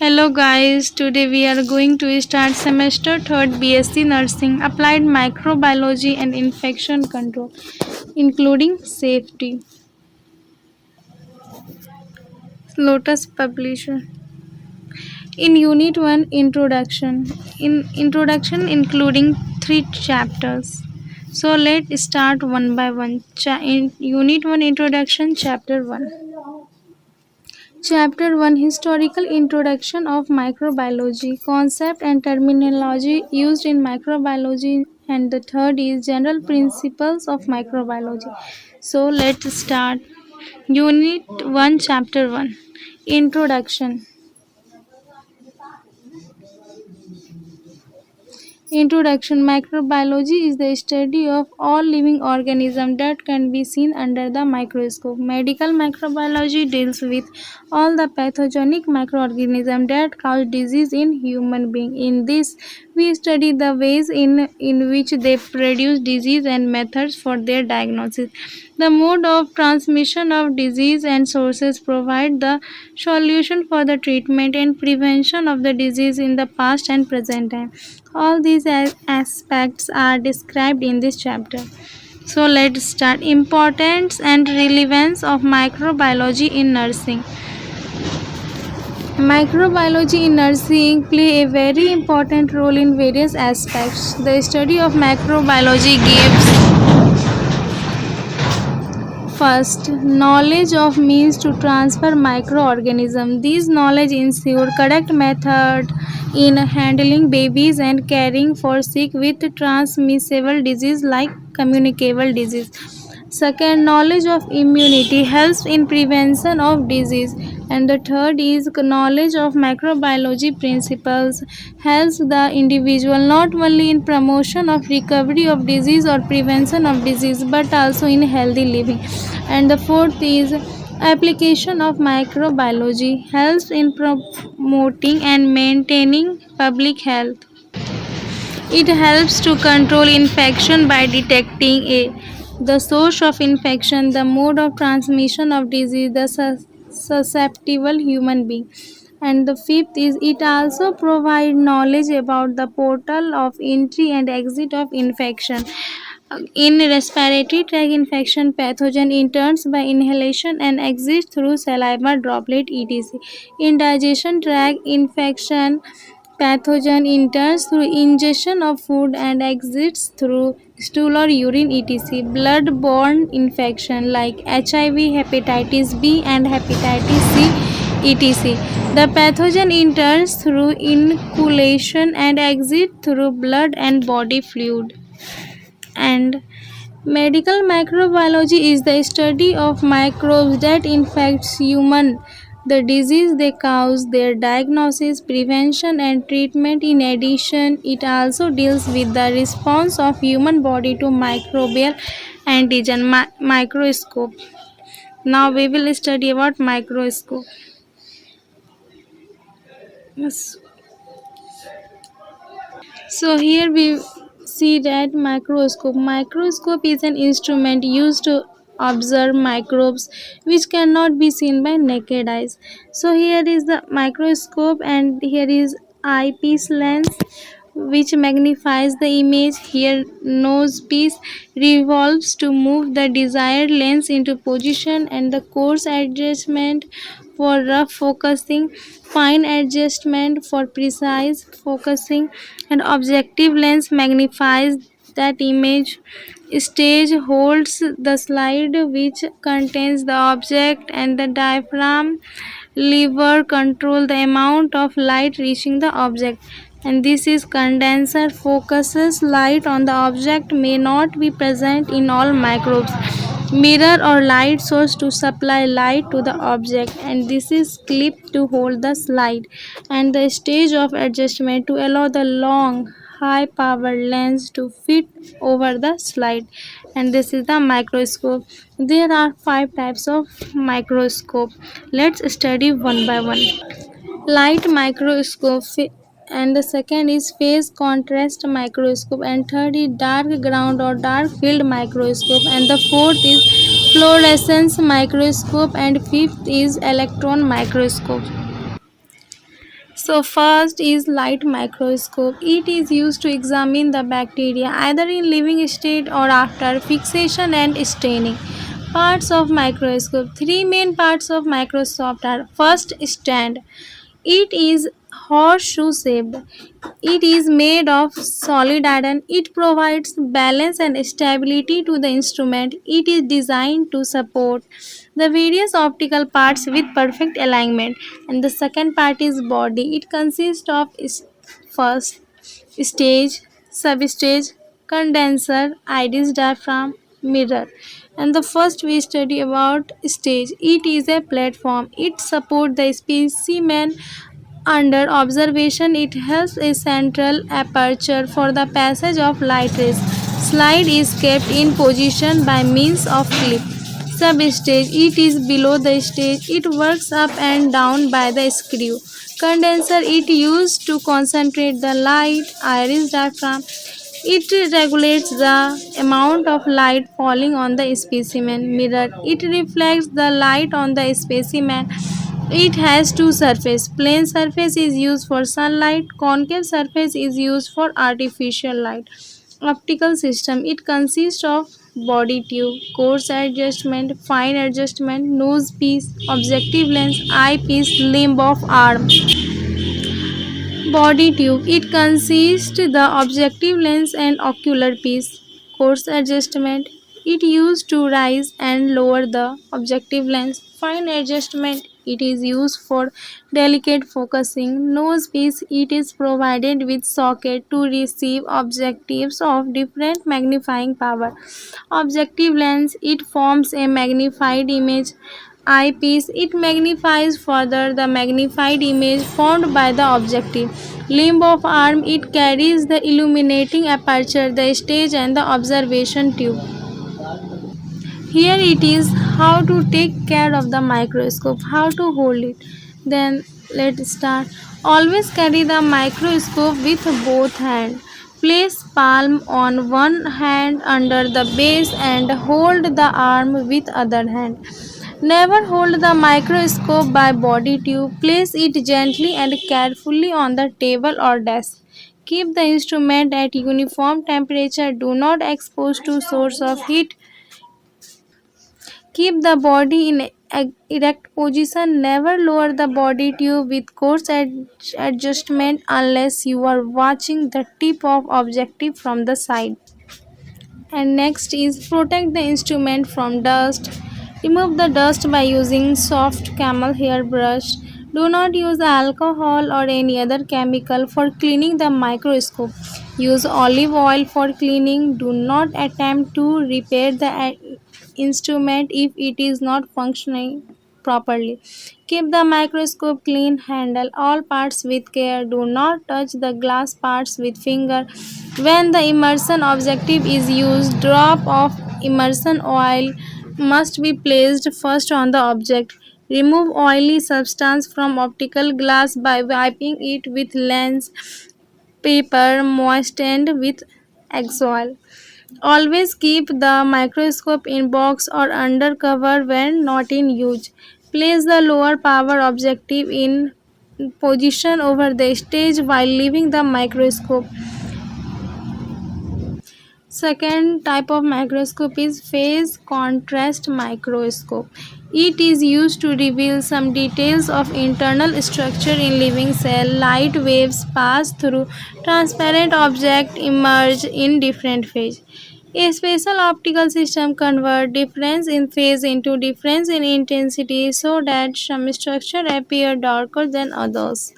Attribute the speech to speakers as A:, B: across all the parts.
A: Hello guys, today we are going to start semester 3rd BSc Nursing Applied Microbiology and Infection Control including safety. Lotus Publisher. In Unit 1 Introduction. In Introduction including 3 chapters. So let's start one by one. In Unit 1 Introduction Chapter 1. Chapter 1 Historical Introduction of Microbiology Concept and Terminology used in microbiology, and the third is General Principles of Microbiology. So let's start. Unit 1 Chapter 1 Introduction. Introduction. Microbiology is the study of all living organisms that can be seen under the microscope. Medical microbiology deals with all the pathogenic microorganisms that cause disease in human beings. In this, we study the ways in which they produce disease and methods for their diagnosis. The mode of transmission of disease and sources provide the solution for the treatment and prevention of the disease in the past and present time. All these aspects are described in this chapter. So let's start. Importance and relevance of microbiology in nursing. Microbiology in nursing play a very important role in various aspects. The study of microbiology gives first, knowledge of means to transfer microorganisms. These knowledge ensure correct method in handling babies and caring for sick with transmissible disease like communicable disease. Second, knowledge of immunity helps in prevention of disease. And the third is knowledge of microbiology principles helps the individual not only in promotion of recovery of disease or prevention of disease but also in healthy living. And the fourth is application of microbiology helps in promoting and maintaining public health. It helps to control infection by detecting the source of infection, the mode of transmission of disease, the susceptible human being. And the fifth is it also provides knowledge about the portal of entry and exit of infection. In respiratory tract infection, pathogen enters by inhalation and exits through saliva droplet etc. In digestion tract infection, pathogen enters through ingestion of food and exits through stool or urine etc. Blood-borne infection like HIV, hepatitis B and hepatitis C etc. The pathogen enters through inoculation and exits through blood and body fluid. And medical microbiology is the study of microbes that infects human, the disease they cause, their diagnosis, prevention and treatment. In addition, it also deals with the response of human body to microbial antigen microscope. Now we will study about microscope. Yes. So here we see that microscope. Microscope is an instrument used to observe microbes which cannot be seen by naked eyes. So here is the microscope and here is eyepiece lens which magnifies the image. Here nose piece revolves to move the desired lens into position, and the coarse adjustment for rough focusing, fine adjustment for precise focusing, and objective lens magnifies that image. Stage holds the slide which contains the object, and the diaphragm lever control the amount of light reaching the object. And this is condenser focuses light on the object, may not be present in all microbes. Mirror or light source to supply light to the object, and this is clip to hold the slide. And the stage of adjustment to allow the long high powered lens to fit over the slide. And this is the microscope. There are 5 types of microscope. Let's study one by one. Light microscope, and the second is phase contrast microscope, and third is dark ground or dark field microscope, and the fourth is fluorescence microscope, and fifth is electron microscope. So first is light microscope. It is used to examine the bacteria either in living state or after fixation and staining. Parts of microscope. Three main parts of microscope are: first, stand. It is horseshoe shaped. It is made of solid iron. It provides balance and stability to the instrument. It is designed to support the various optical parts with perfect alignment. And the second part is body. It consists of first stage, substage, condenser, iris diaphragm, mirror. And the first we study about stage. It is a platform. It supports the specimen under observation. It has a central aperture for the passage of light rays. Slide is kept in position by means of clip. Substage. It is below the stage. It works up and down by the screw. Condenser. It used to concentrate the light. Iris diaphragm. It regulates the amount of light falling on the specimen. Mirror. It reflects the light on the specimen. It has two surfaces. Plane surface is used for sunlight. Concave surface is used for artificial light. Optical system. It consists of body tube, coarse adjustment, fine adjustment, nose piece, objective lens, eyepiece, limb of arm. Body tube. It consists the objective lens and ocular piece. Coarse adjustment. It used to raise and lower the objective lens. Fine adjustment. It is used for delicate focusing. Nose piece. It is provided with socket to receive objectives of different magnifying power. Objective lens. It forms a magnified image. Eyepiece. It magnifies further the magnified image formed by the objective. Limb of arm. It carries the illuminating aperture, the stage and the observation tube. Here it is how to take care of the microscope, how to hold it. Then let's start. Always carry the microscope with both hands. Place palm on one hand under the base and hold the arm with other hand. Never hold the microscope by body tube. Place it gently and carefully on the table or desk. Keep the instrument at uniform temperature. Do not expose to source of heat. Keep the body in erect position. Never lower the body tube with coarse adjustment unless you are watching the tip of objective from the side. And next is protect the instrument from dust. Remove the dust by using soft camel hair brush. Do not use alcohol or any other chemical for cleaning the microscope. Use olive oil for cleaning. Do not attempt to repair the instrument if it is not functioning properly. Keep the microscope clean. Handle all parts with care. Do not touch the glass parts with finger. When the immersion objective is used, drop of immersion oil must be placed first on the object. Remove oily substance from optical glass by wiping it with lens paper moistened with Exoil. Always keep the microscope in box or under cover when not in use. Place the lower power objective in position over the stage while leaving the microscope. Second type of microscope is phase contrast microscope. It is used to reveal some details of internal structure in living cell. Light waves pass through transparent object emerge in different phase. A special optical system converts difference in phase into difference in intensity so that some structure appear darker than others.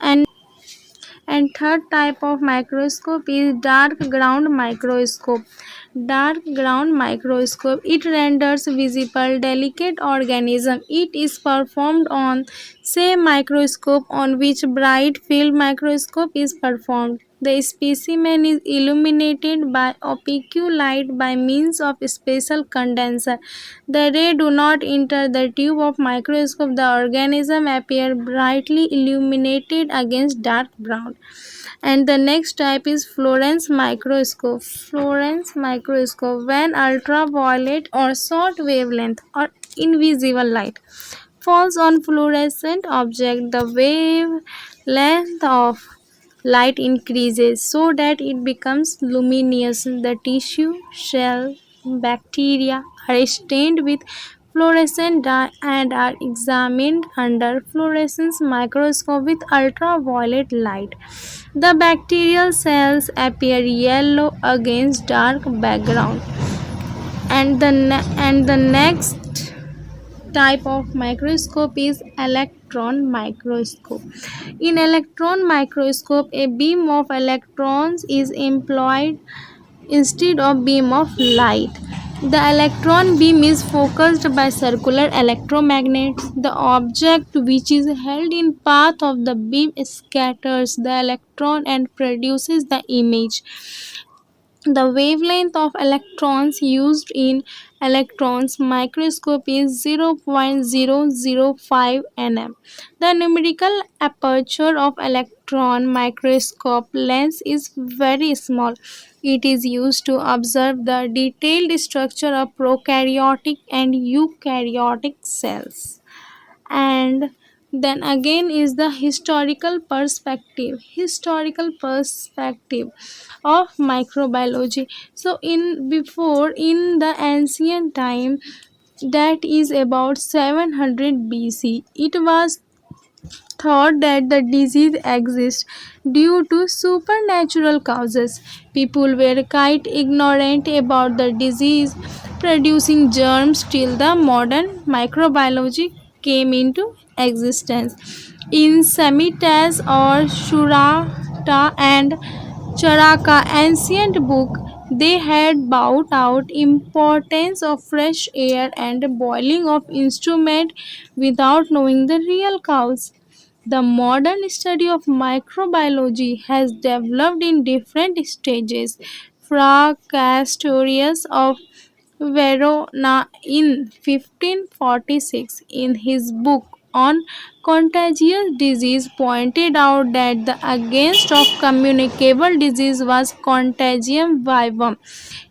A: And third type of microscope is dark ground microscope. Dark ground microscope. It renders visible delicate organism. It is performed on same microscope on which bright field microscope is performed. The specimen is illuminated by opaque light by means of special condenser. The ray do not enter the tube of microscope. The organism appear brightly illuminated against dark ground. And the next type is fluorescence microscope. Fluorescence microscope when ultraviolet or short wavelength or invisible light falls on fluorescent object, the wavelength of light increases so that it becomes luminous. The tissue, cell, bacteria are stained with fluorescent dye and are examined under fluorescence microscope with ultraviolet light. The bacterial cells appear yellow against dark background. And the next type of microscope is electron microscope. In electron microscope, a beam of electrons is employed instead of beam of light. The electron beam is focused by circular electromagnets. The object which is held in path of the beam scatters the electron and produces the image. The wavelength of electrons used in electrons microscope is 0.005 nm. The numerical aperture of electron microscope lens is very small. It is used to observe the detailed structure of prokaryotic and eukaryotic cells. And then again is the historical perspective of microbiology. So in the ancient time, that is about 700 BC, it was thought that the disease exists due to supernatural causes. People were quite ignorant about the disease producing germs till the modern microbiology came into existence. In Semitas or Shurata and Charaka ancient book, they had brought out importance of fresh air and boiling of instrument without knowing the real cause. The modern study of microbiology has developed in different stages. Fra Castorius of Verona in 1546, in his book on contagious disease, pointed out that the against of communicable disease was contagium vivum.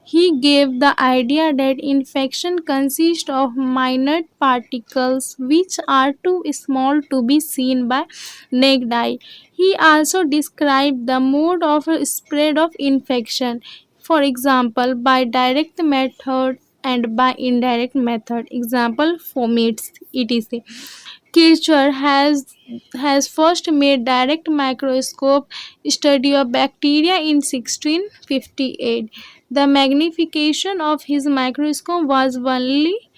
A: He gave the idea that infection consists of minute particles which are too small to be seen by naked eye. He also described the mode of spread of infection, for example by direct method and by indirect method, example fomites, etc. Kircher has first made direct microscope study of bacteria in 1658. The magnification of his microscope was only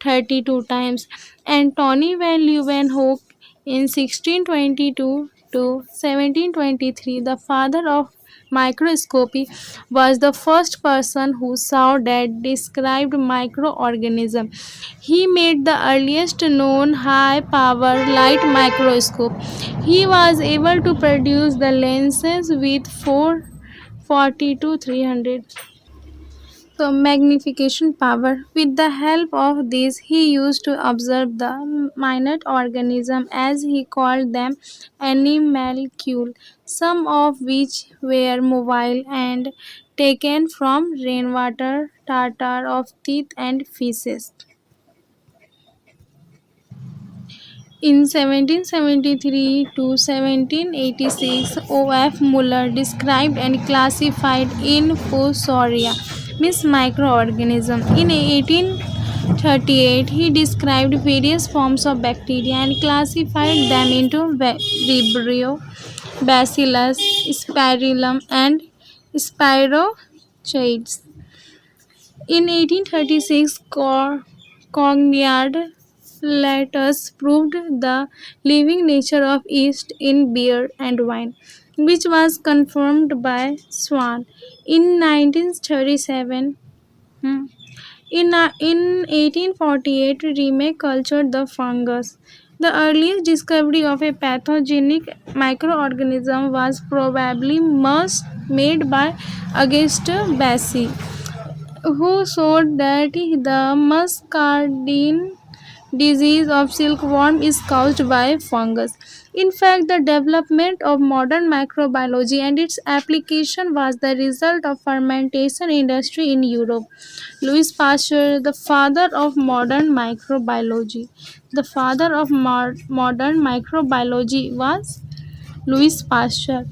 A: 32 times. Antony van Leeuwenhoek in 1622 to 1723, the father of microscopy, was the first person who saw that described microorganism. He made the earliest known high power light microscope. He was able to produce the lenses with 440 to 300 so magnification power. With the help of this, he used to observe the minute organism, as he called them, animalcule, some of which were mobile and taken from rainwater, tartar of teeth and feces. In 1773 to 1786, O.F. Muller described and classified Infusoria, means microorganism. In 1838, he described various forms of bacteria and classified them into Vibrio, Bacillus, Spirillum, and Spirochaetes. In 1836, Cognard Latus proved the living nature of yeast in beer and wine, which was confirmed by Swan. In 1937, in 1848, Riemke cultured the fungus. The earliest discovery of a pathogenic microorganism was probably made by Auguste Bassi, who showed that the muscardine disease of silkworm is caused by fungus. In fact, the development of modern microbiology and its application was the result of fermentation industry in Europe. Louis Pasteur, the father of modern microbiology. The father of modern microbiology was Louis Pasteur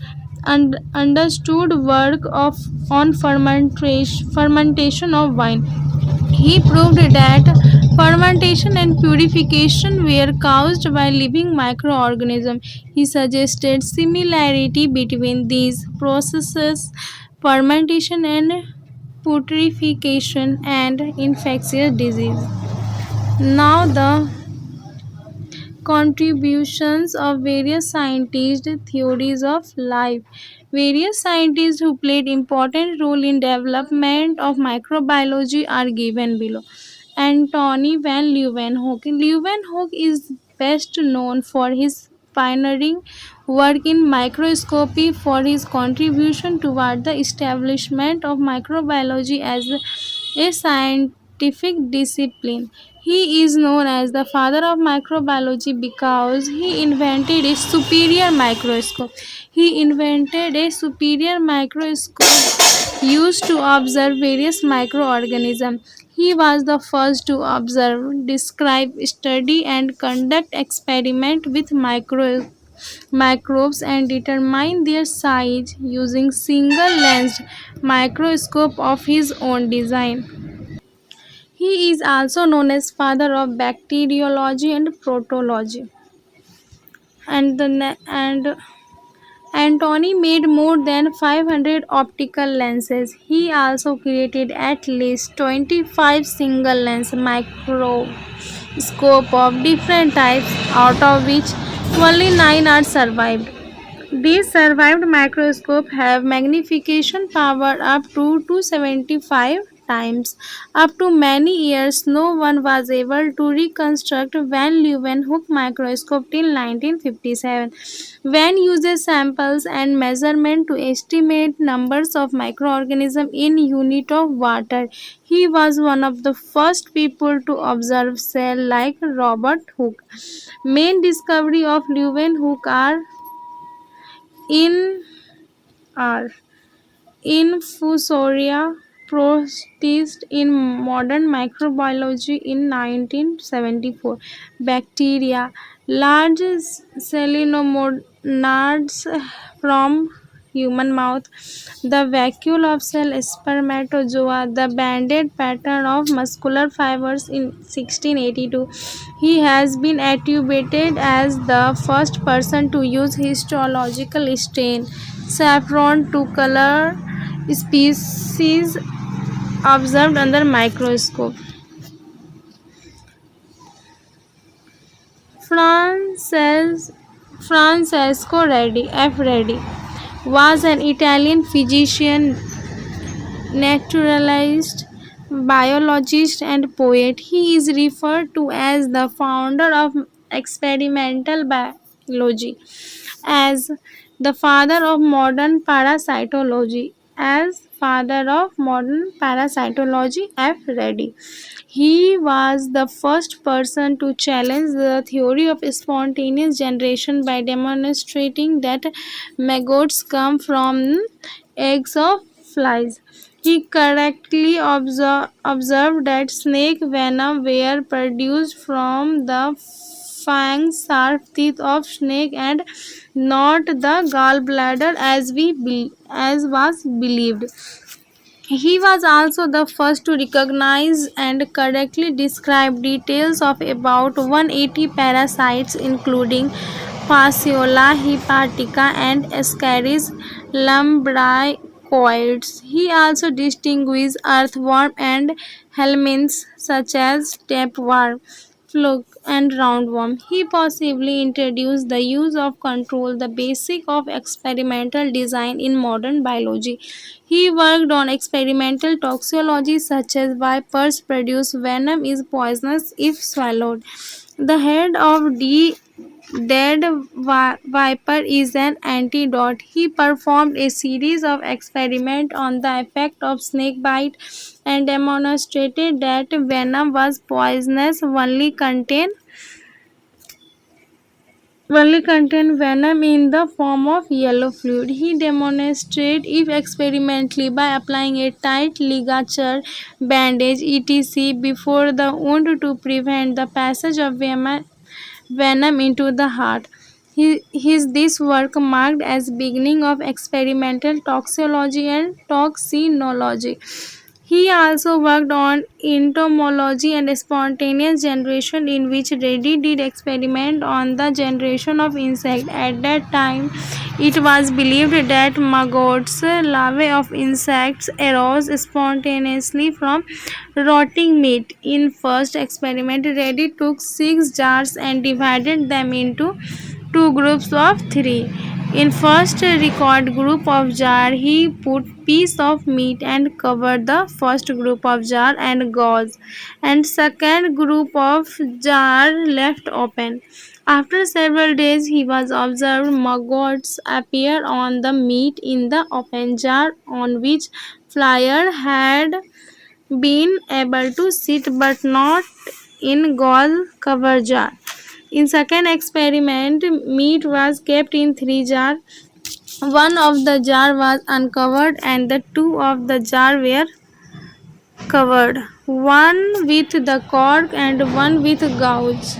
A: and understood work of on fermentation of wine. He proved that fermentation and purification were caused by living microorganisms. He suggested similarity between these processes, fermentation and putrefaction and infectious disease. Now the contributions of various scientists theories of life. Various scientists who played important role in development of microbiology are given below. Antony van Leeuwenhoek. Leeuwenhoek is best known for his pioneering work in microscopy, for his contribution toward the establishment of microbiology as a scientific discipline. He is known as the father of microbiology because he invented a superior microscope. He invented a superior microscope used to observe various microorganisms. He was the first to observe, describe, study, and conduct experiment with microbes and determine their size using single-lensed microscope of his own design. He is also known as father of bacteriology and protology. And Antony made more than 500 optical lenses. He also created at least 25 single lens microscope of different types, out of which only 9 are survived. These survived microscopes have magnification power up to 275 times. Up to many years, no one was able to reconstruct Van Leeuwenhoek microscope till 1957, when uses samples and measurement to estimate numbers of microorganisms in unit of water. He was one of the first people to observe cell like Robert Hooke. Main discovery of Leeuwenhoek in are Infusoria protist in modern microbiology in 1974. Bacteria, large selenomonads from human mouth, the vacuole of cell spermatozoa, the banded pattern of muscular fibers in 1682. He has been attributed as the first person to use histological stain saffron to color species observed under microscope. Frances, Francesco Redi, F. Redi, was an Italian physician, naturalist, biologist, and poet. He is referred to as the founder of experimental biology, as the father of modern parasitology, F. Reddy. He was the first person to challenge the theory of spontaneous generation by demonstrating that maggots come from eggs of flies. He correctly observed that snake venom were produced from the fangs, sharp teeth of snake, and not the gallbladder as was believed. He was also the first to recognize and correctly describe details of about 180 parasites, including Fasciola hepatica and Ascaris lumbricoides. He also distinguished earthworm and helminths such as tapeworm, fluke, and roundworm. He possibly introduced the use of control, the basic of experimental design in modern biology. He worked on experimental toxicology such as vipers produce venom is poisonous if swallowed. The head of D. dead viper is an antidote. He performed a series of experiments on the effect of snake bite and demonstrated that venom was poisonous only contain venom in the form of yellow fluid. He demonstrated if experimentally by applying a tight ligature, bandage, etc. before the wound to prevent the passage of venom into the heart. This work marked as beginning of experimental toxicology and toxinology. He also worked on entomology and spontaneous generation, in which Reddy did experiment on the generation of insects. At that time, it was believed that maggots, larvae of insects, arose spontaneously from rotting meat. In first experiment, Reddy took 6 jars and divided them into two groups of three. In first record group of jar, he put piece of meat and covered the first group of jar and gauze, and second group of jar left open. After several days, he was observed maggots appear on the meat in the open jar on which flyer had been able to sit, but not in gauze cover jar. In second experiment, meat was kept in 3 jars. One of the jar was uncovered and the two of the jar were covered, one with the cork and one with gauze.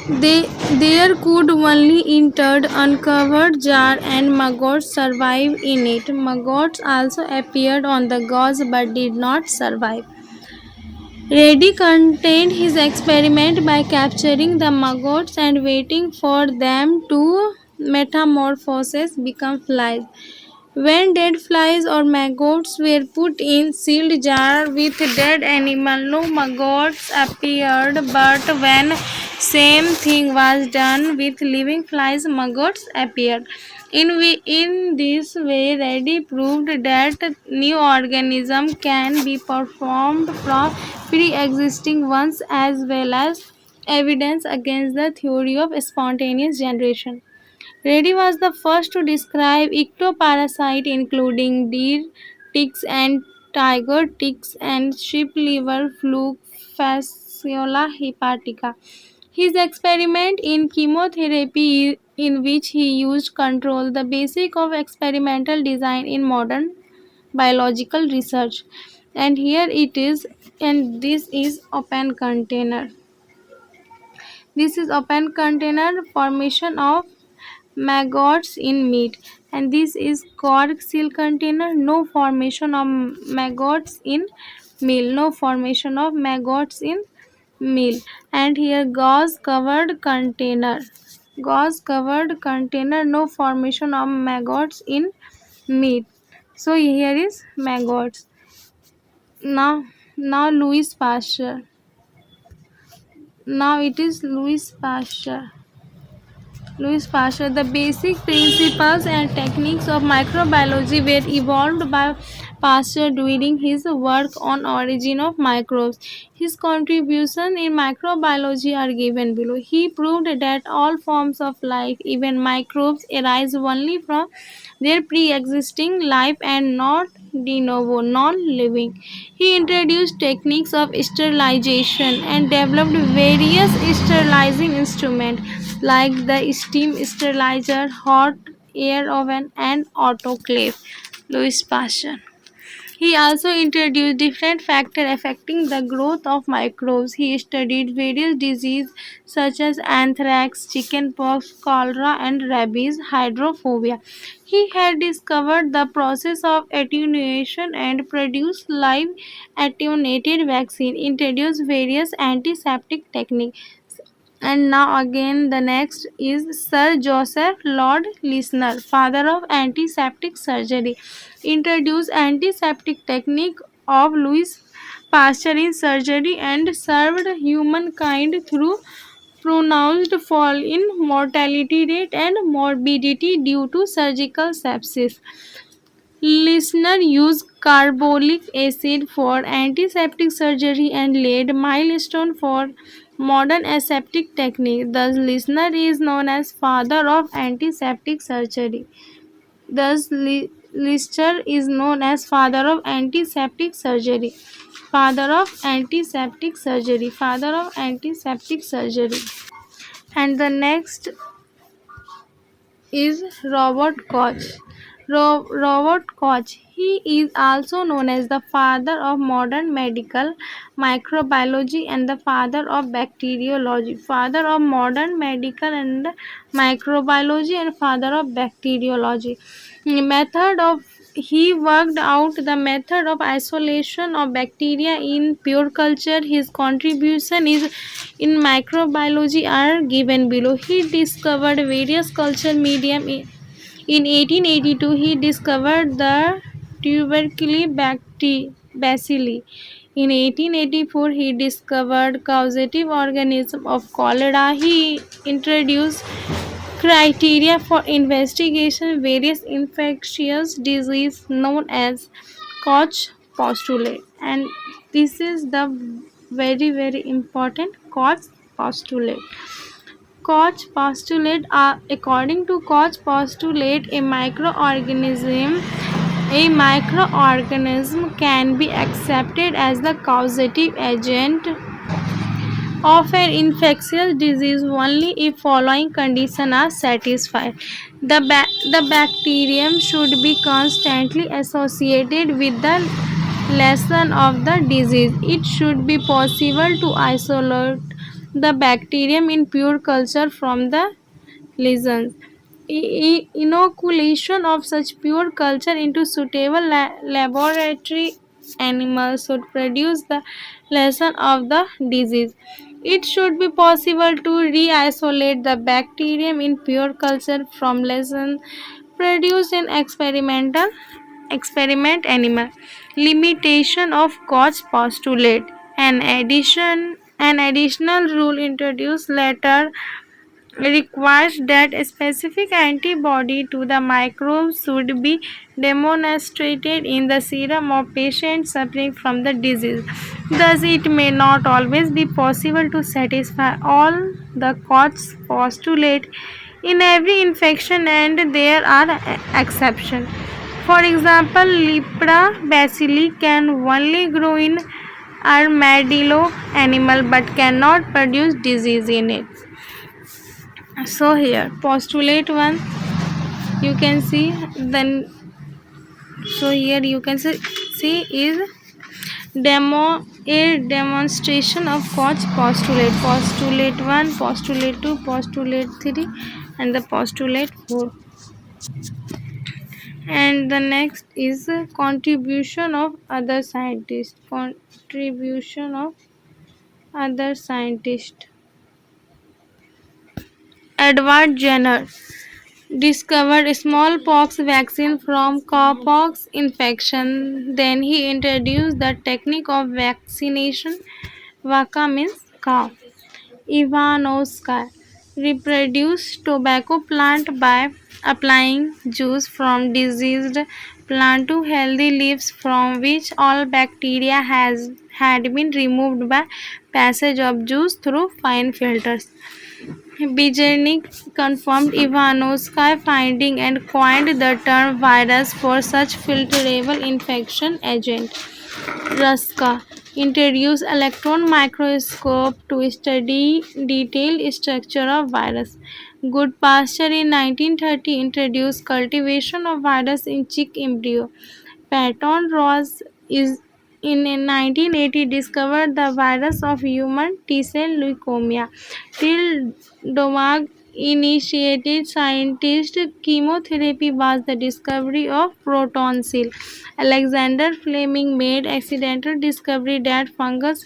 A: There could only entered uncovered jar and maggots survive in it. Maggots also appeared on the gauze but did not survive. Reddy contained his experiment by capturing the maggots and waiting for them to metamorphose become flies. When dead flies or maggots were put in sealed jar with dead animal, no maggots appeared, but when same thing was done with living flies, maggots appeared. In this way, Reddy proved that new organism can be performed from pre-existing ones, as well as evidence against the theory of spontaneous generation. Reddy was the first to describe ectoparasite, including deer ticks and tiger ticks and sheep liver fluke Fasciola hepatica. His experiment in chemotherapy, in which he used control, the basic of experimental design in modern biological research. And here it is, and this is open container. This is open container formation of maggots in meat, and this is cork seal container, no formation of maggots in meal, no formation of maggots in meal. And here gauze covered container, no formation of maggots in meat. So here is maggots. Now Louis Pasteur. Now it is Louis Pasteur. Louis Pasteur. The basic principles and techniques of microbiology were evolved by Pasteur during his work on origin of microbes. His contributions in microbiology are given below. He proved that all forms of life, even microbes, arise only from their pre-existing life and not de novo, non-living. He introduced techniques of sterilization and developed various sterilizing instruments like the steam sterilizer, hot air oven, and autoclave. Louis Pasteur. He also introduced different factors affecting the growth of microbes. He studied various diseases such as anthrax, chickenpox, cholera, and rabies, hydrophobia. He had discovered the process of attenuation and produced live attenuated vaccine, introduced various antiseptic techniques. And now again the next is Sir Joseph Lord Listener, father of antiseptic surgery, introduced antiseptic technique of Louis Pasteur in surgery and served humankind through pronounced fall in mortality rate and morbidity due to surgical sepsis. Listener used carbolic acid for antiseptic surgery and laid milestone for modern aseptic technique. The listener is known as father of antiseptic surgery. Thus, Lister is known as father of antiseptic surgery. Father of antiseptic surgery. Father of antiseptic surgery. And the next is Robert Koch. Robert Koch. He is also known as the father of modern medical microbiology and the father of bacteriology. Father of modern medical and microbiology and father of bacteriology. Method of He worked out the method of isolation of bacteria in pure culture. His contribution is in microbiology are given below. He discovered various culture medium. In 1882, he discovered the bacilli. In 1884, he discovered causative organism of cholera. He introduced criteria for investigation various infectious disease known as Koch postulate, and this is the very important Koch postulate. Koch postulate according to Koch postulate a microorganism can be accepted as the causative agent of an infectious disease only if following conditions are satisfied. The bacterium should be constantly associated with the lesion of the disease. It should be possible to isolate the bacterium in pure culture from the lesions. Inoculation of such pure culture into suitable laboratory animals should produce the lesion of the disease. It should be possible to re-isolate the bacterium in pure culture from lesions produced in experiment animal. Limitation of Koch postulate. An additional rule introduced later requires that a specific antibody to the microbe should be demonstrated in the serum of patients suffering from the disease. Thus, it may not always be possible to satisfy all the Koch postulate in every infection, and there are exceptions. For example, Lepra bacilli can only grow in armadillo animal but cannot produce disease in it. So here postulate 1 you can see. Then so here you can see is demonstration of Koch postulate. Postulate 1, postulate 2, postulate 3, and the postulate 4. And the next is contribution of other scientists. Contribution of other scientists. Edward Jenner discovered smallpox vaccine from cowpox infection. Then he introduced the technique of vaccination. Vaka means cow. Ivanovsky reproduced tobacco plant by applying juice from diseased plant to healthy leaves from which all bacteria had been removed by passage of juice through fine filters. Bijernik confirmed Ivanovsky's finding and coined the term virus for such filterable infection agent. Ruska introduced electron microscope to study detailed structure of virus. Goodpasture in 1930 introduced cultivation of virus in chick embryo. Patton Ross is in 1980 discovered the virus of human T-cell leukemia. Till Domag initiated scientist chemotherapy was the discovery of proton cell. Alexander Fleming made accidental discovery that fungus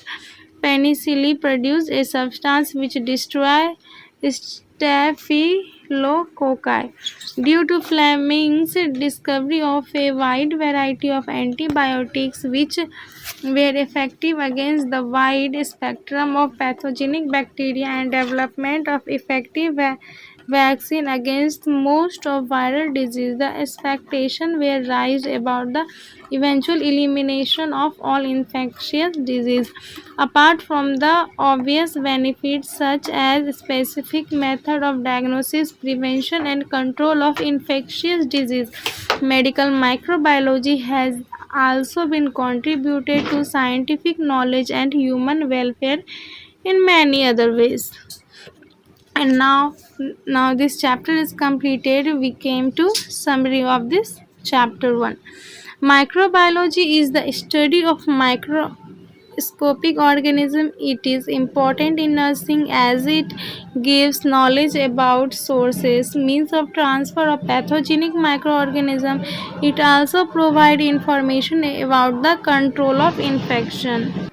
A: penicilli produced a substance which destroys Staphylococci. Due to Fleming's discovery of a wide variety of antibiotics which were effective against the wide spectrum of pathogenic bacteria and development of effective vaccine against most of viral disease. The expectation were raised about the eventual elimination of all infectious disease. Apart from the obvious benefits such as specific method of diagnosis, prevention and control of infectious disease, medical microbiology has also been contributed to scientific knowledge and human welfare in many other ways. And now this chapter is completed. We came to summary of this chapter 1. Microbiology is the study of microscopic organism. It is important in nursing as it gives knowledge about sources, means of transfer of pathogenic microorganism. It also provides information about the control of infection.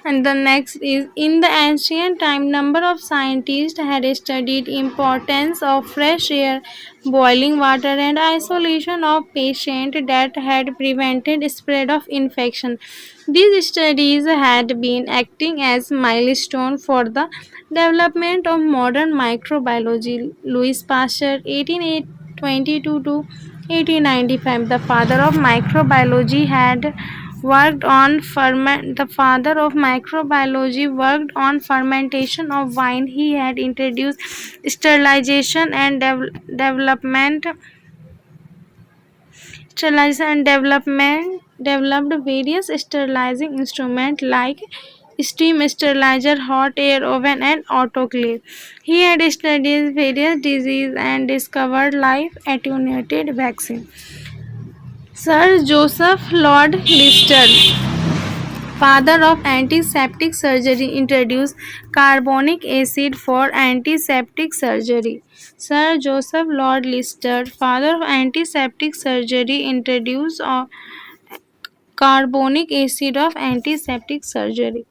A: And the next is, in the ancient time, number of scientists had studied importance of fresh air, boiling water and isolation of patient that had prevented spread of infection. These studies had been acting as milestone for the development of modern microbiology. Louis Pasteur 1822 to 1895, the father of microbiology, had worked on the father of microbiology worked on fermentation of wine. He had introduced sterilization and development developed various sterilizing instruments like steam sterilizer, hot air oven and autoclave. He had studied various diseases and discovered life attenuated vaccine. Sir Joseph Lord Lister, father of antiseptic surgery, introduced carbonic acid for antiseptic surgery. Sir Joseph Lord Lister, father of antiseptic surgery, introduced carbonic acid of antiseptic surgery.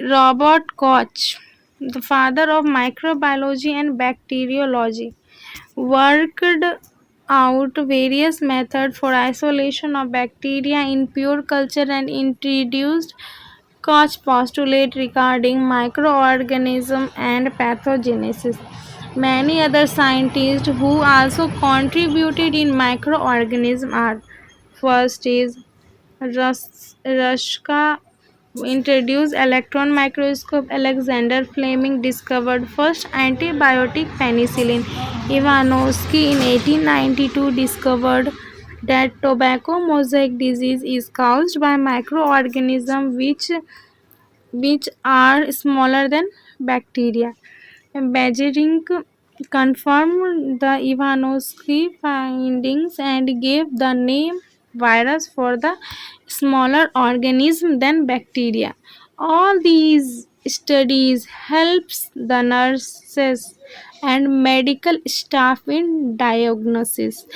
A: Robert Koch, the father of microbiology and bacteriology, worked out various methods for isolation of bacteria in pure culture and introduced Koch postulate regarding microorganism and pathogenesis. Many other scientists who also contributed in microorganism are: first is Ruska introduced electron microscope. Alexander Fleming discovered first antibiotic penicillin. Ivanovsky in 1892 discovered that tobacco mosaic disease is caused by microorganisms which are smaller than bacteria. Beijing confirmed the Ivanovsky findings and gave the name virus for the smaller organism than bacteria. All these studies helps the nurses and medical staff in diagnosis,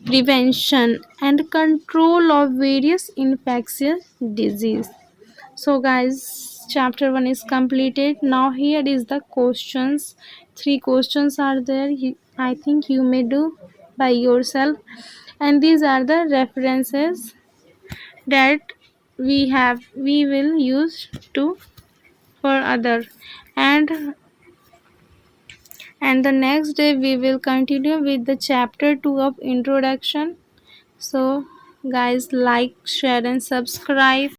A: prevention and control of various infectious disease. So guys, chapter 1 is completed. Now here is the questions. Three questions are there. I think you may do by yourself. And these are the references that we will use to for other. And the next day we will continue with the chapter 2 of introduction. So guys, like, share and subscribe.